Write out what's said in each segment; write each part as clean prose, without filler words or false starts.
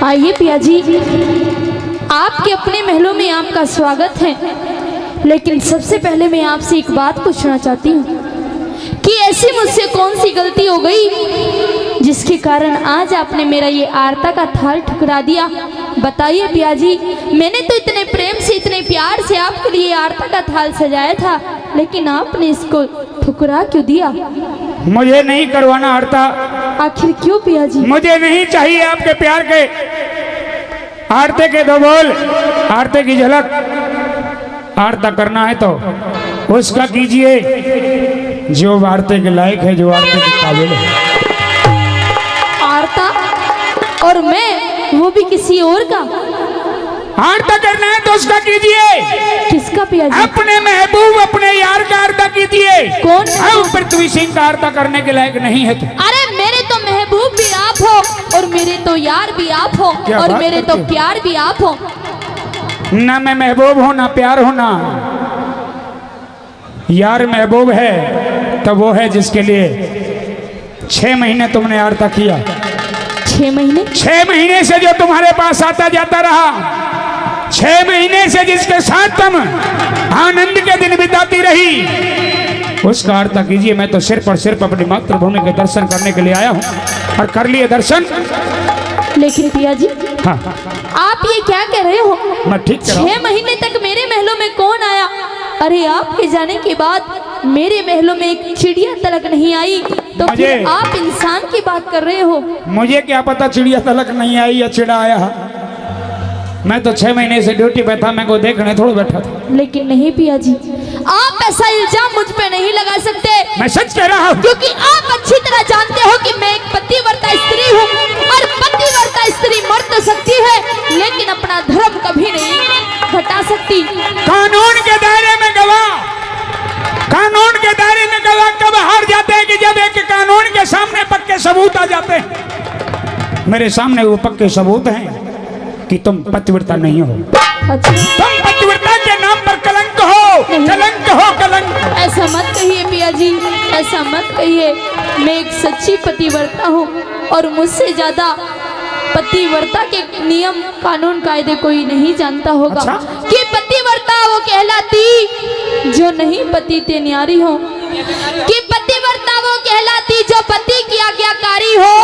आइए पिया जी, आपके अपने महलों में आपका स्वागत है। लेकिन सबसे पहले मैं आपसे एक बात पूछना चाहती हूँ कि ऐसी मुझसे कौन सी गलती हो गई जिसके कारण आज आपने मेरा ये आरता का थाल ठुकरा दिया। बताइए पिया जी, मैंने तो इतने प्रेम से इतने प्यार से आपके लिए आरता का थाल सजाया था, लेकिन आपने इसको ठुकरा क्यों दिया? मुझे नहीं करवाना आरता। आखिर क्यों पिया जी? मुझे नहीं चाहिए आपके प्यार के आरते के दो बोल, आरते की झलक। आरता करना है तो उसका कीजिए जो आरते के लायक है, जो आरते के काबिल है। आरता और मैं, वो भी किसी और का? आरता करना है तो उसका कीजिए। किसका पिया जी? अपने महबूब अपने यार का आरता कीजिए। कौन? पृथ्वी सिंह का आरता करने के लायक नहीं है तू। अरे मेरे तो महबूब भी आप हो और मेरे तो यार भी आप हो और मेरे तो प्यार भी आप हो। ना मैं महबूब हूं ना प्यार हूं ना यार। महबूब है तो वो है जिसके लिए 6 महीने तुमने आरता किया। 6 महीने? 6 महीने से जो तुम्हारे पास आता जाता रहा, 6 महीने से जिसके साथ तुम आनंद के दिन बिताती रही, उसका आरता कीजिए। मैं तो सिर्फ और सिर्फ अपनी मातृभूमि के दर्शन करने के लिए आया हूँ और कर लिए दर्शन। लेकिन पिया जी, हाँ, आप ये क्या कह रहे हो? मैं ठीक कह रहा हूं। 6 महीने तक मेरे महलों में कौन आया? अरे आपके जाने के बाद मेरे महलों में एक चिड़िया तलक नहीं आई, तो फिर आप इंसान की बात कर रहे हो? मुझे क्या पता चिड़िया तलक नहीं आई या चिड़ा आया। मैं तो 6 महीने से ड्यूटी पे था, मैं को देखने थोड़ा बैठा था। लेकिन नहीं पिया जी, आप ऐसा इल्जाम मुझ पे नहीं लगा सकते। मैं सच कह रहा हूँ, क्योंकि आप अच्छी तरह जानते हो कि मैं एक पतिव्रता स्त्री हूँ और पतिव्रता स्त्री मर तो सकती है लेकिन अपना धर्म कभी नहीं घटा सकती। कानून के दायरे में गवाह, कानून के दायरे में गवाह कब हार जाते हैं कि जब एक कानून के सामने पक्के सबूत आ जाते हैं। मेरे सामने वो पक्के सबूत हैं कि तुम पतिव्रता नहीं हो। अच्छा, तुम पतिव्रता के नाम पर कलंक हो, कलंक हो, कलंक। ऐसा मत कहिए पिया जी, ऐसा मत कहिए। मैं एक सच्ची पतिव्रता हूँ और मुझसे ज्यादा पतिव्रता के नियम कानून कायदे कोई नहीं जानता होगा। अच्छा? कि पतिव्रता वो कहलाती जो नहीं पति ते न्यारी हो, कि पतिव्रता वो कहलाती जो पति की आज्ञाकारी हो।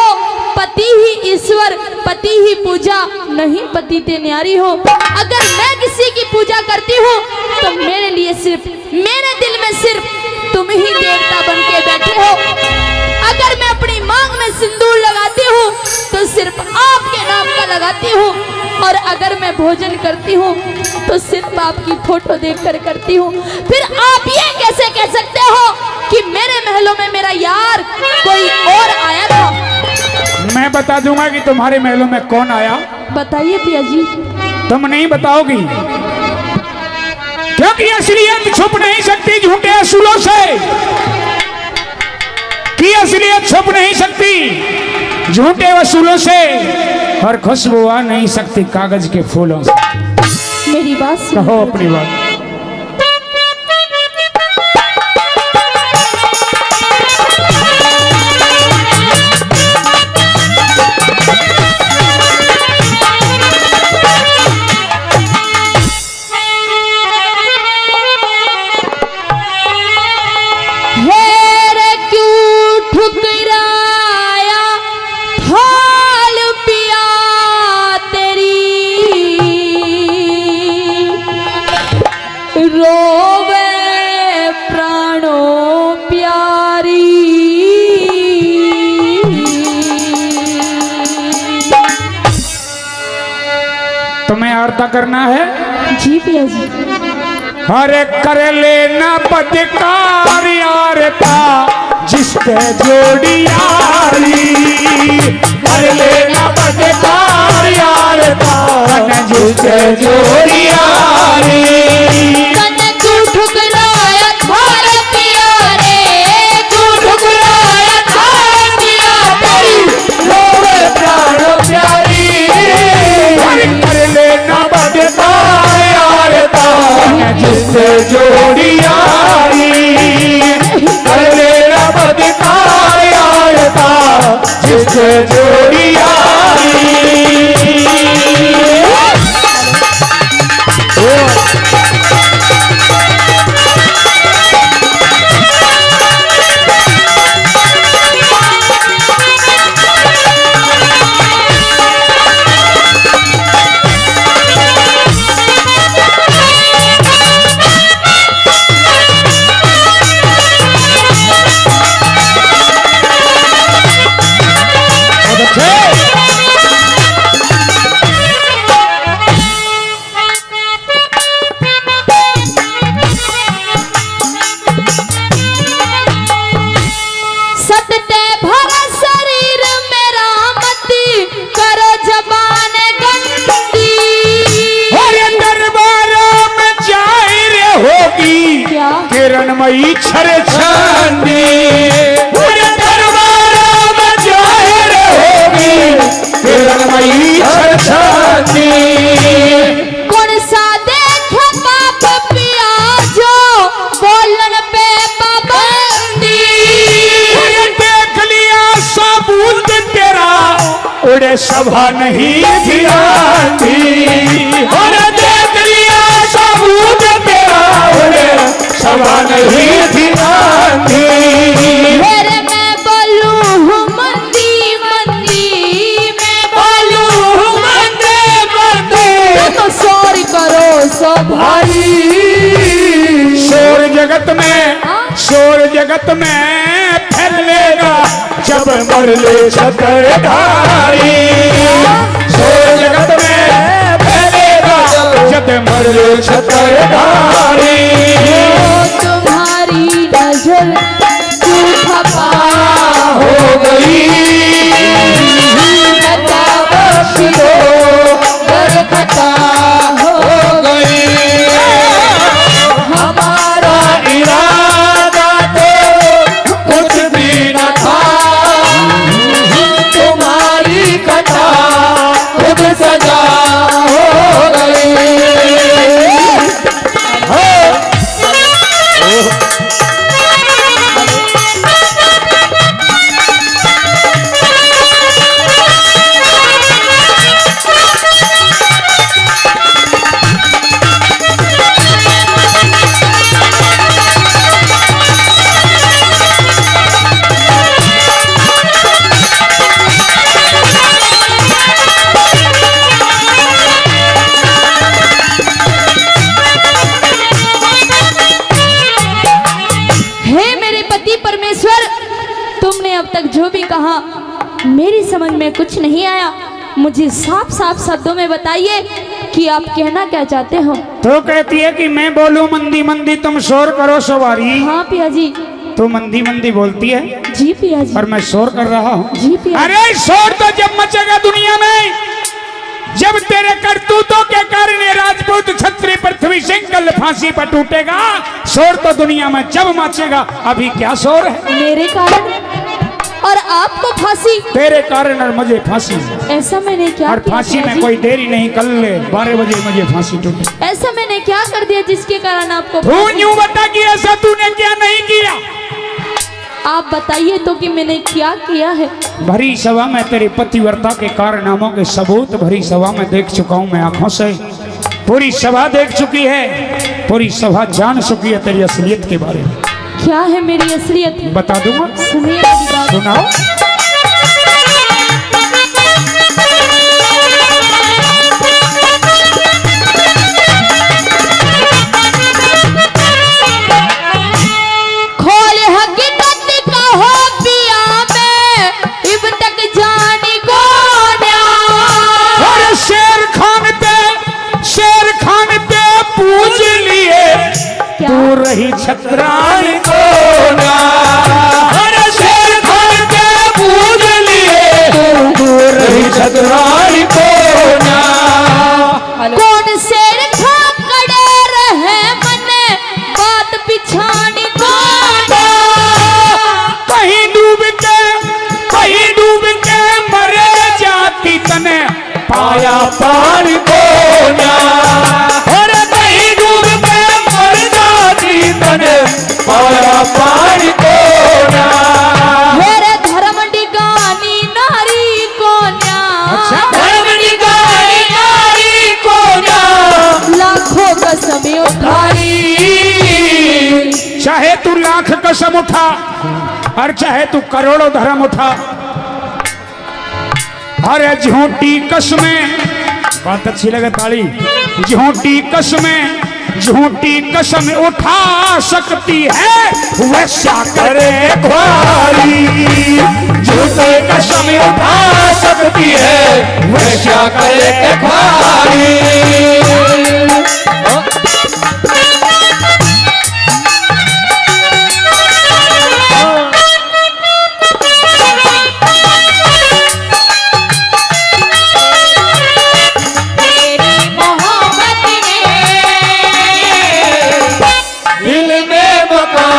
पति ही ईश्वर, पति ही पूजा, नहीं पति ते न्यारी हो। अगर मैं किसी की पूजा करती हूँ तो मेरे लिए सिर्फ, मेरे दिल में सिर्फ तुम ही देवता बन के बैठे हो। अगर मैं अपनी मांग में सिंदूर लगाती हूँ तो सिर्फ आपके नाम का लगाती हूँ, और अगर मैं भोजन करती हूँ तो सिर्फ आपकी फोटो देखकर करती हूँ। फिर आप ये कैसे कह सकते हो कि मेरे महलों में मेरा यार कोई और आया था? मैं बता दूंगा कि तुम्हारे महलों में कौन आया। बताइए पिया जी। तुम नहीं बताओगी क्योंकि असलियत छुप नहीं सकती झूठे असूलों से, कि असलियत छुप नहीं सकती झूठे वसूलों से, और खुशबू आ नहीं सकती कागज के फूलों से। मेरी बात कहो अपनी बात। तुम्हें आरता करना है? जी पिया जी। अरे कर लेना बदकार आरता जिसके जोड़ी यारी, कर लेना बदकार आरता जिसके जोड़ी यारी। जिससे जोड़ी यारी, अरे रब दिखाया था जिससे जोड़ी यारी। किरणमयी छर छानी दरबारों में जाहिर होगी किरणमयी छर छानी। कौन सा देखे बाप पिया जो बोलन पे पाबंदी, देख लिया सबूत तेरा उड़े सभा नहीं ध्यान दी। और देख लिया सबूत तेरा उड़े सभा नहीं ध्यान दी। मेरे मैं बोलूं हूँ मंदी मंदी, मैं बोलूं हूँ मंदी मंदी, तो शोर करो सो भाई। शोर जगत में, शोर जगत में फैलेगा जब मरले छत्रधारी। शोर जगत में फैलेगा जब मरले छत्रधारी। तुम्हारी नजर झूठा पा हो गई खता हो गई। हमारा इरादा तो कुछ भी न था, तुम्हारी कथा खुद सजा हो गई। तुमने अब तक जो भी कहा मेरी समझ में कुछ नहीं आया। मुझे साफ साफ शब्दों में बताइए कि आप कहना क्या चाहते हो। तो कहती है कि मैं बोलूं मंदी मंदी तुम शोर करो सवारी। हाँ पिया जी। तो मंदी मंदी बोलती है जी पिया जी। और मैं शोर कर रहा हूँ। जी पिया। अरे शोर तो जब मचेगा दुनिया में जब तेरे करतूतों के कारण ये राजपूत क्षत्रिय पृथ्वी सिंह कल फांसी पर टूटेगा। शोर तो दुनिया में जब मचेगा। अभी क्या शोर है? मेरे कारण और आपको फांसी। तेरे कारण और मुझे फांसी। ऐसा मैंने क्या और फांसी में कोई देरी नहीं, कल 12 बजे मुझे फांसी टूटे। ऐसा मैंने क्या कर दिया जिसके कारण आपको तू यूं बता कि ऐसा तूने क्या नहीं किया। आप बताइए तो कि मैंने क्या किया है। भरी सभा में तेरे पतिव्रता के कारनामों के सबूत भरी सभा में देख चुका हूँ मैं आंखों से। पूरी सभा देख चुकी है, पूरी सभा जान चुकी है तेरी असलियत के बारे में। क्या है मेरी असलियत? बता दूंगा, सुनिए मेरी बात। सुनाओ। खोल हकीकत का हो पिया में इब तक जानी को और शेर खान पे पूज लिए तू रही छत्राई को ना। और शेर खान पे पूज लिए तू रही छत्राई को ना। कौन शेर खा कड़े रहे मने बात पिछानी को कहीं डूब के मरे जाती तने पाया पार को ना। और कहीं डूब के मर जाती तने पाया पार को ना। मेरे धर्म डिगानी नारी को न्या। अच्छा, धर्म निकाली नारी को ना। लाखों कसम उठाई। चाहे तू लाख कसम उठा और चाहे तू करोड़ों धर्म उठा। अरे झूठी कसमें, बात अच्छी लगे ताली। झूठी कसम उठा सकती है वैसा करे ख्वारी। झूठी कसम उठा सकती है वैसा करे ख्वारी। दिल में मकान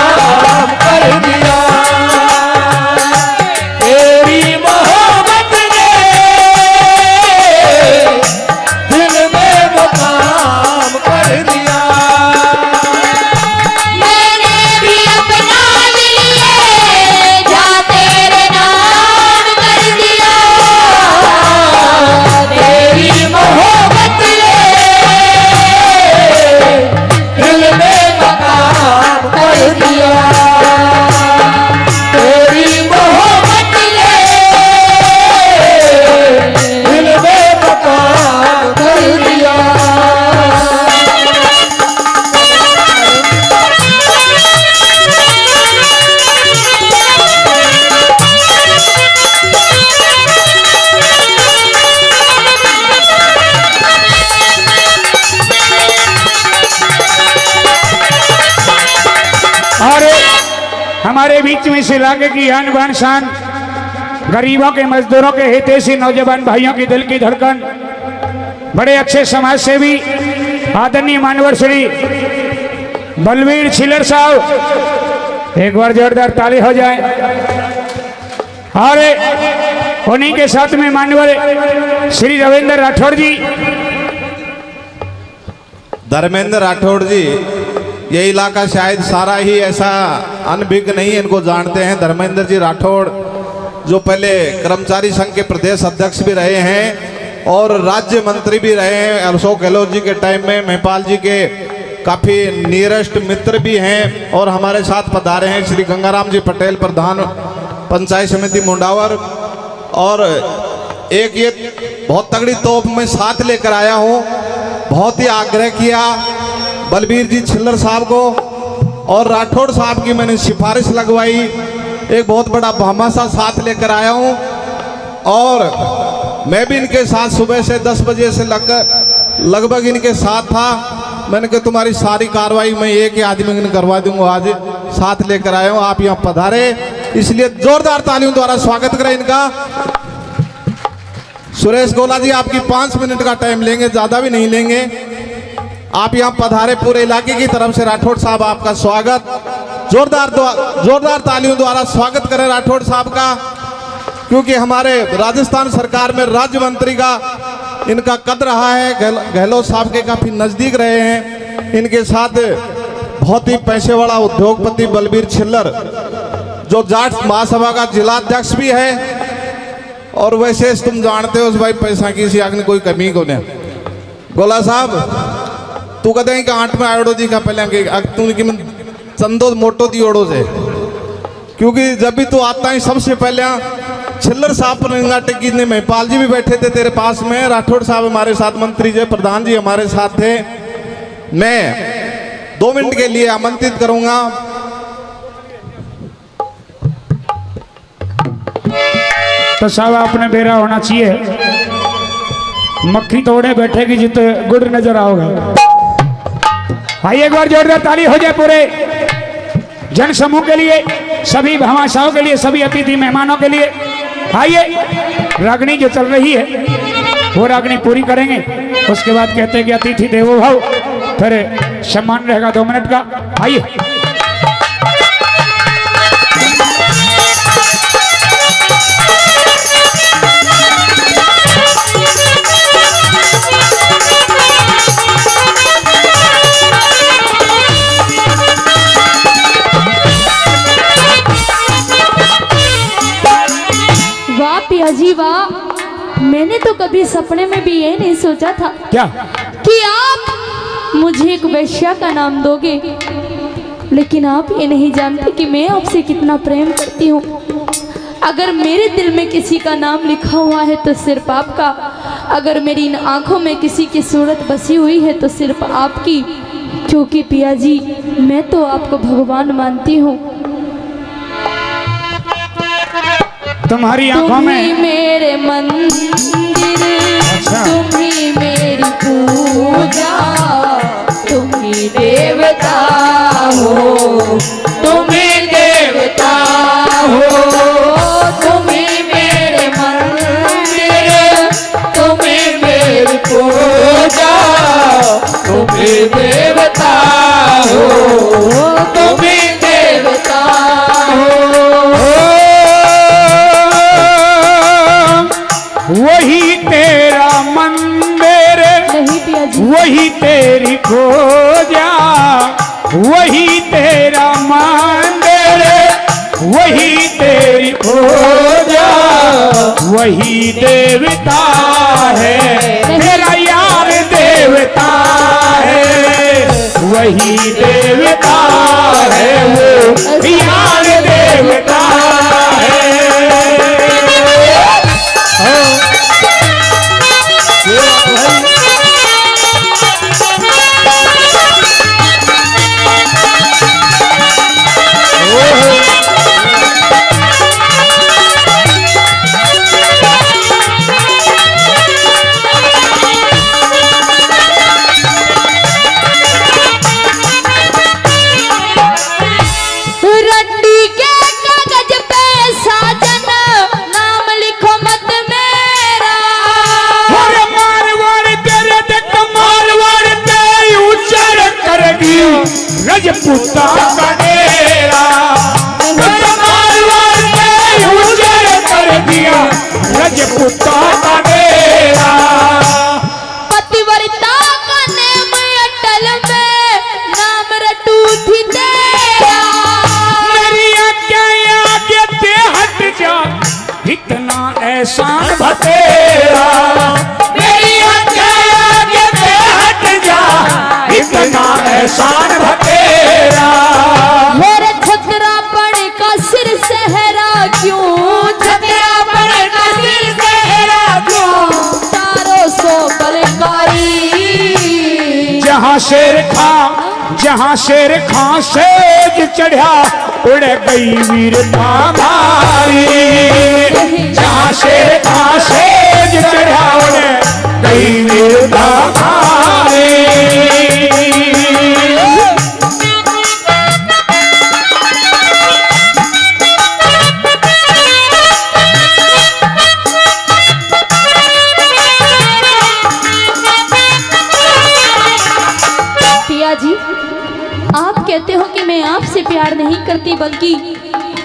हमारे बीच में इस इलाके की आन बान शान, गरीबों के मजदूरों के हितैषी नौजवान भाइयों की दिल की धड़कन, बड़े अच्छे समाज सेवी आदरणीय मानवर श्री बलवीर छिल्लर साहब, एक बार जोरदार ताली हो जाए। और उन्हीं के साथ में मानवर श्री रविंद्र राठौड़ जी, धर्मेंद्र राठौड़ जी। ये इलाका शायद सारा ही ऐसा अनभिज्ञ नहीं इनको जानते हैं। धर्मेंद्र जी राठौड़ जो पहले कर्मचारी संघ के प्रदेश अध्यक्ष भी रहे हैं और राज्य मंत्री भी रहे हैं। अशोक गहलोत जी के टाइम में महिपाल जी के काफ़ी नियरेस्ट मित्र भी हैं। और हमारे साथ पधारे हैं श्री गंगाराम जी पटेल, प्रधान पंचायत समिति मुंडावर। और एक ये बहुत तगड़ी तोप मैं साथ लेकर आया हूँ। बहुत ही आग्रह किया बलबीर जी छिल्लर साहब को और राठौड़ साहब की मैंने सिफारिश लगवाई। एक बहुत बड़ा भामाशाह साथ लेकर आया हूँ और मैं भी इनके साथ सुबह से 10 बजे से लगभग इनके साथ था। मैंने कहा तुम्हारी सारी कार्रवाई मैं एक ही आदमी ने करवा दूंगा। आज साथ लेकर आया हूँ, आप यहाँ पधारे, इसलिए जोरदार तालियों द्वारा स्वागत करें इनका। सुरेश गोला जी आपकी 5 मिनट का टाइम लेंगे, ज़्यादा भी नहीं लेंगे। आप यहाँ पधारे, पूरे इलाके की तरफ से राठौड़ साहब आपका स्वागत। जोरदार तालियों द्वारा स्वागत करें राठौड़ साहब का, क्योंकि हमारे राजस्थान सरकार में राज्य मंत्री का इनका कद रहा है। गहलोत साहब के काफ़ी नज़दीक रहे हैं। इनके साथ बहुत ही पैसे वाला उद्योगपति बलबीर छिल्लर जो जाट महासभा का जिलाध्यक्ष भी है। और वैसे तुम जानते हो भाई पैसा की सी आग ने कोई कमी को नहीं। गोला साहब तू कहते हैं कि 8 में आयोडो जी का पहले तू कि चंदो मोटो दी ओडो से, क्योंकि जब भी तू आता है सबसे पहले छिल्लर साहब पर टिक्की ने महिपाल जी भी बैठे थे तेरे पास में, राठौड़ साहब हमारे साथ, मंत्री जी प्रधान जी हमारे साथ थे। मैं 2 मिनट के लिए आमंत्रित करूंगा तो साहब आपने बेरा होना चाहिए, मक्खी तोड़े बैठेगी जितने गुड़ नजर आओगे। आइए एक बार जोरदार ताली हो जाए पूरे जन समूह के लिए, सभी भामाशाहों के लिए, सभी अतिथि मेहमानों के लिए। आइए रागनी जो चल रही है वो रागनी पूरी करेंगे, उसके बाद कहते हैं कि अतिथि देवो भव, फिर सम्मान रहेगा 2 मिनट का। आइए जी वाह, मैंने तो कभी सपने में भी ये नहीं सोचा था क्या कि आप मुझे एक वैश्या का नाम दोगे, लेकिन आप ये नहीं जानते कि मैं आपसे कितना प्रेम करती हूँ। अगर मेरे दिल में किसी का नाम लिखा हुआ है तो सिर्फ आपका, अगर मेरी इन आंखों में किसी की सूरत बसी हुई है तो सिर्फ आपकी, क्योंकि पिया जी मैं तो आपको भगवान मानती हूँ। तुम्हारी आंखों में मेरे मंदिर, तुम ही मेरी पूजा, तुम ही देवता हो, तुम ही देवता हो, तुम ही मेरे मंदिर, तुम ही मेरी पूजा, तुम ही देवता हो, तुम ही देवता हो। वही तेरा मंदिर, वही तेरी पूजा, वही तेरा मंदिर, वही तेरी पूजा, वही देवता है तेरा यार, देवता है वही देवता है, वो यार देवता है। रंडी के रजपूता का डेरा, मारवाड़ ने उजाड़ कर दिया रजपूता का डेरा। पतिव्रता का नेम अटल में नाम रटू थी तेरा। मेरी आज्ञा आगे ते हट जा, इतना एहसान बतेरा। मेरी आज्ञा आगे ते हट जा, इतना एहसान बतेरा। मेरे छतरापन का सिर सहरा क्यों, छतरापन का सिर सहरा क्यों, चारों सौ बलकारी। जहाँ शेर खां सेज चढ़ा, उड़ गई वीरता भारी। जहाँ शेर खां सेज चढ़ा, उड़ गई वीरता भारी। पिया जी, आप कहते हो कि मैं आपसे प्यार नहीं करती बल्कि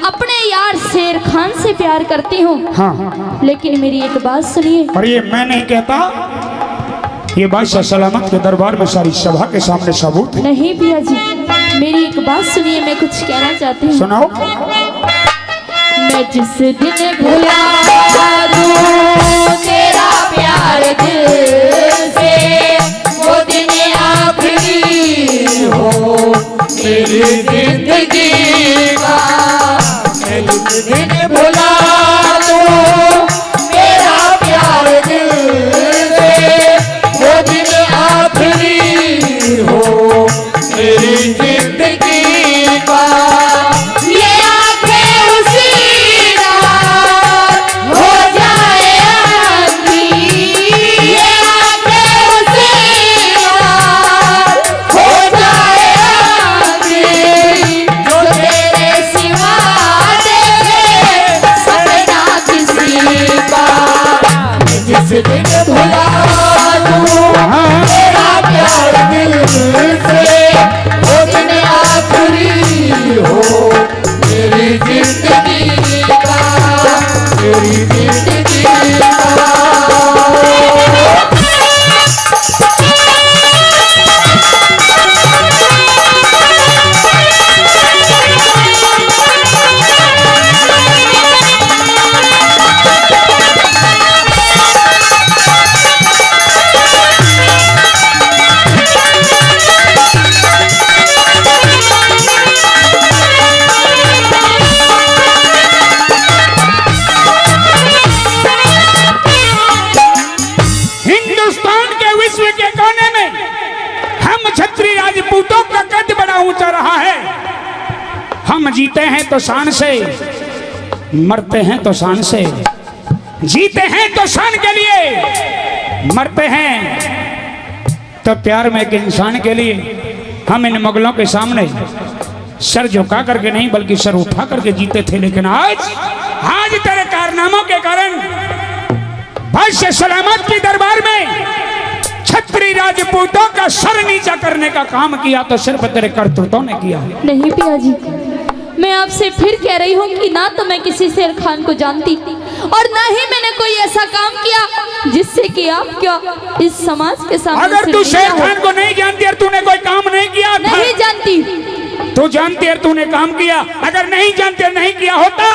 अपने यार शेर खान से प्यार करती हूँ। हाँ, लेकिन मेरी एक बात सुनिए। और ये मैं नहीं कहता, ये बादशाह सलामत के दरबार में सारी सभा के सामने सबूत है। नहीं पिया जी, मेरी एक बात सुनिए, मैं कुछ कहना चाहती हूँ। सुनाओ। मैं जिस दिन भुला दूं तेरा प्यार दिल से, वो दिन आखिरी हो मेरी जिंदगी का। मैं जिस दिन भुला दूं तेरा प्यार दिल से, वो दिन आखिरी हो मेरी जिंदगी का। ये आंखें उसी रात हो जाए आंधी, ये आंखें उसी रात हो जाए आंधी, जो तेरे सिवा देखे सपना किसी का। जिस दिन भुला दूं तेरा प्यार दिल से, वो दिन आखिरी हो मेरी जिंदगी का, मेरी जिंदगी का। हिंदुस्तान के विश्व के कोने में हम क्षत्रिय राजपूतों का कद बड़ा ऊंचा रहा है। हम जीते हैं तो शान से, मरते हैं तो शान से। जीते हैं तो शान के लिए, मरते हैं तो प्यार में एक इंसान के लिए। हम इन मुगलों के सामने सर झुका करके नहीं बल्कि सर उठा करके जीते थे, लेकिन आज तेरे कारनामों के कारण बादशाह सलामत के दरबार में छत्री राजपूतों का सर नीचा करने का काम किया तो सिर्फ तेरे करतूतों ने किया है। नहीं पिया जी, मैं आपसे फिर कह रही हूँ कि ना तो मैं किसी शेर खान को जानती और ना ही मैंने कोई ऐसा काम किया जिससे कि आप क्या इस समाज के सामने। अगर तू शेर खान को नहीं जानती और तूने कोई काम नहीं किया, नहीं जानती, तू जानती और तूने काम किया। अगर नहीं जानती और नहीं किया होता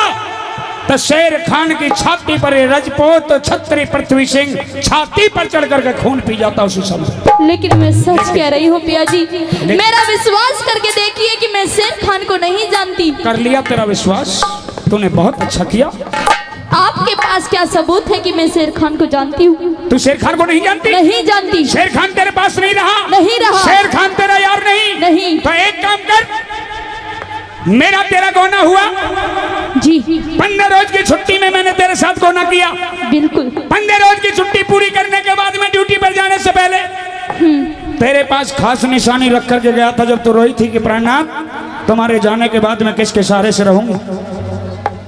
तो शेर खान की छाती पर रजपूत छत्री पृथ्वी सिंह छाती पर चढ़ करके खून पी जाता उसी समय। लेकिन मैं सच कह रही हूँ पिया जी, मेरा विश्वास करके देखिए कि मैं शेर खान को नहीं जानती। कर लिया तेरा विश्वास, तूने बहुत अच्छा किया। आपके पास क्या सबूत है कि मैं शेर खान को जानती हूँ? तू शेर खान को नहीं जानती? नहीं जानती। शेर खान तेरे पास नहीं रहा? नहीं रहा। शेर खान तेरा यार नहीं? नहीं। तो एक काम कर, मेरा तेरा गोना हुआ जी। 15 रोज की छुट्टी में मैंने तेरे साथ गोना किया। बिल्कुल। 15 रोज की छुट्टी पूरी करने के बाद मैं ड्यूटी पर जाने से पहले तेरे पास खास निशानी रख करके गया था। जब तू रोई थी कि प्राणनाथ तुम्हारे जाने के बाद मैं किसके सहारे से रहूंगी,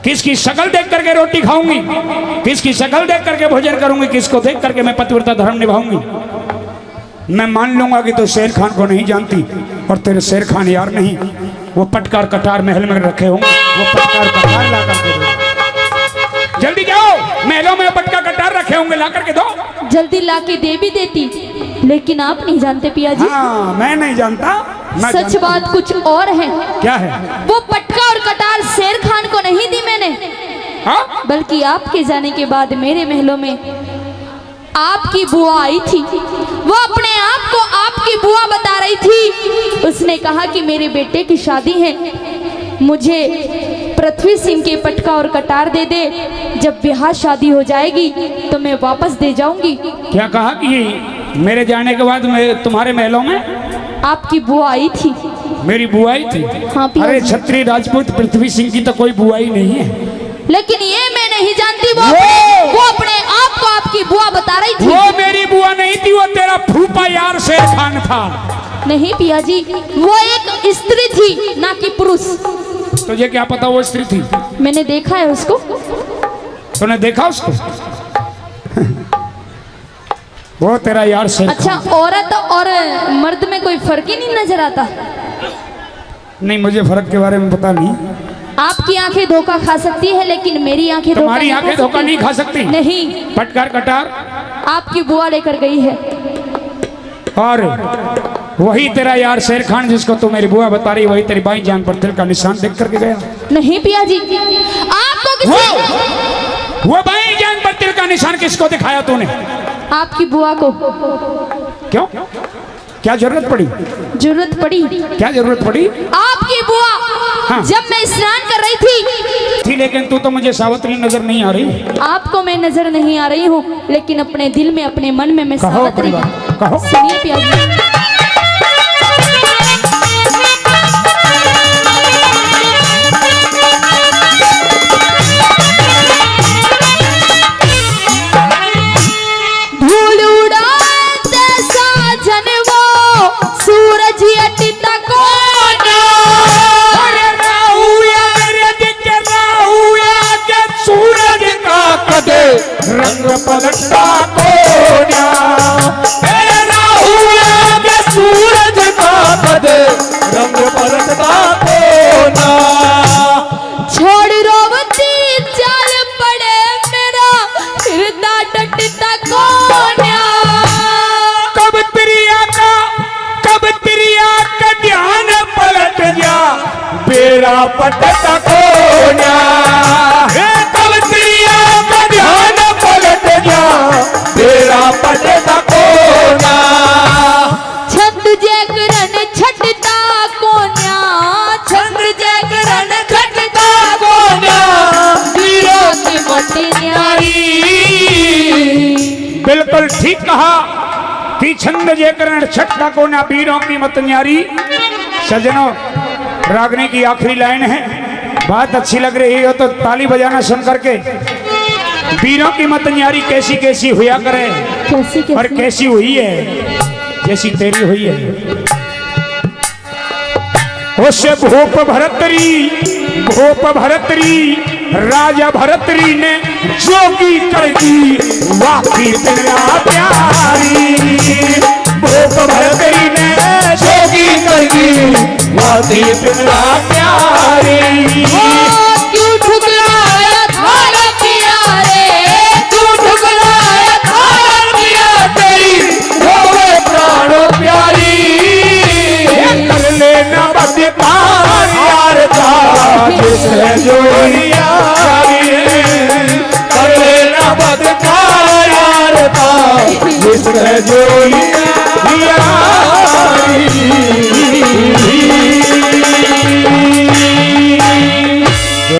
किसकी शक्ल देख करके रोटी खाऊंगी, किसकी शक्ल देख करके भोजन करूंगी, किसको देख करके मैं पतिव्रता धर्म निभाऊंगी। मैं मान लूंगा कि तू शेर खान को नहीं जानती, और तेरे शेर खान यार नहीं, वो पटकार कटार महल में रखे होंगे, वो पटकार कटार ला करके दो। जल्दी जाओ, महलों में पटका कटार रखे होंगे, ला करके दो। जल्दी ला के दे भी देती, लेकिन आप नहीं जानते पिया जी। हाँ, मैं नहीं जानता, मैं सच जानता। बात कुछ और है। क्या है? वो पटका और कटार शेर खान को नहीं दी मैंने, हाँ? बल्कि आपके जाने के बाद मेरे महलों में आपकी बुआ आई थी। वो अपने आप को आपकी बुआ बता रही थी। उसने कहा कि मेरे बेटे की शादी है, मुझे पृथ्वी सिंह के पटका और कटार दे दे, जब ब्याह शादी हो जाएगी तो मैं वापस दे जाऊंगी। क्या कहा कि मेरे जाने के बाद मैं तुम्हारे महलों में आपकी बुआ आई थी। मेरी बुआई थी? हाँ पिया अरे जी। छत्री राजपूत पृथ्वी सिंह की तो कोई बुआई नहीं है। लेकिन ये मैं नहीं जानती, वो अपने आप को आपकी बुआ बता रही थी। वो मेरी बुआ नहीं थी, वो तेरा फूफा यार शेर खान था। नहीं पिया जी, वो एक स्त्री थी, ना कि पुरुष। तुझे क्या पता वो स्त्री थी? मैंने देखा है उसको। तूने देखा उसको? वो तेरा यार शेर अच्छा, औरत और मर्द में कोई फर्क ही नहीं नजर आता? नहीं, मुझे फर्क के बारे में पता नहीं। आपकी आंखें धोखा खा सकती है, लेकिन मेरी आंखें तुम्हारी आंखें धोखा नहीं खा सकती। नहीं, पटकार कटार आपकी बुआ लेकर गई है। और वही तेरा यार शेर खान जिसको तू मेरी बुआ बता रही, वही तेरी बाई जान पर तिल का निशान देख करके गया। नहीं पिया जी, आपको किसी वो बाई जान पर तिल का निशान किसको दिखाया तूने? आपकी बुआ को। क्यों? क्या जरूरत पड़ी? जरूरत पड़ी? क्या जरूरत पड़ी? आपकी बुआ हाँ। जब मैं स्नान कर रही थी, लेकिन तू तो मुझे सावित्री नजर नहीं आ रही। आपको मैं नजर नहीं आ रही हूँ, लेकिन अपने दिल में, अपने मन में मैं कहो सावित्री। अपनी बात, कहो। सुनिए पिया जी। धूल उड़ाते साजन वो, सूरज अटिता को सूरज का कदे रंग पलटता कोना, सूरज का कदे रंग पलटता कोना। छोड़ रोवती चाल पड़े मेरा हृदय डटता कोन्या। कब त्रिया का ध्यान पलट जा, बेरा पटता कोना। कब त्रिया का ध्यान पलट जा, बेरा पटता कोना। छंद जैकरन छटता कोन्या, छंद जैकरन छटता कोन्या, वीरों की मति न्यारी। बिल्कुल ठीक कहा कि छंद जयकरण छठा कोना, वीरों की मत न्यारी। सजनों, रागनी की आखिरी लाइन है, बात अच्छी लग रही हो तो ताली बजाना सुन करके। वीरों की मत न्यारी कैसी कैसी हुआ करे, कैसी और कैसी हुई है जैसी तेरी हुई है। उसे भूप भरतरी राजा भरतरी ने जोगी कर दी, वाकई तेरा प्यारी। भूप भरतरी ने जोगी कर दी, वाकई तेरा प्यारी। क्यों ठुकराया थारा प्यारे, क्यों ठुकराया थारा प्यारे, तेरी होवे प्राणो प्यारी। कर लेना बदकार यार का, जिसने जोड़िया कर लेना बदकार यार का, जिसने जोड़िया।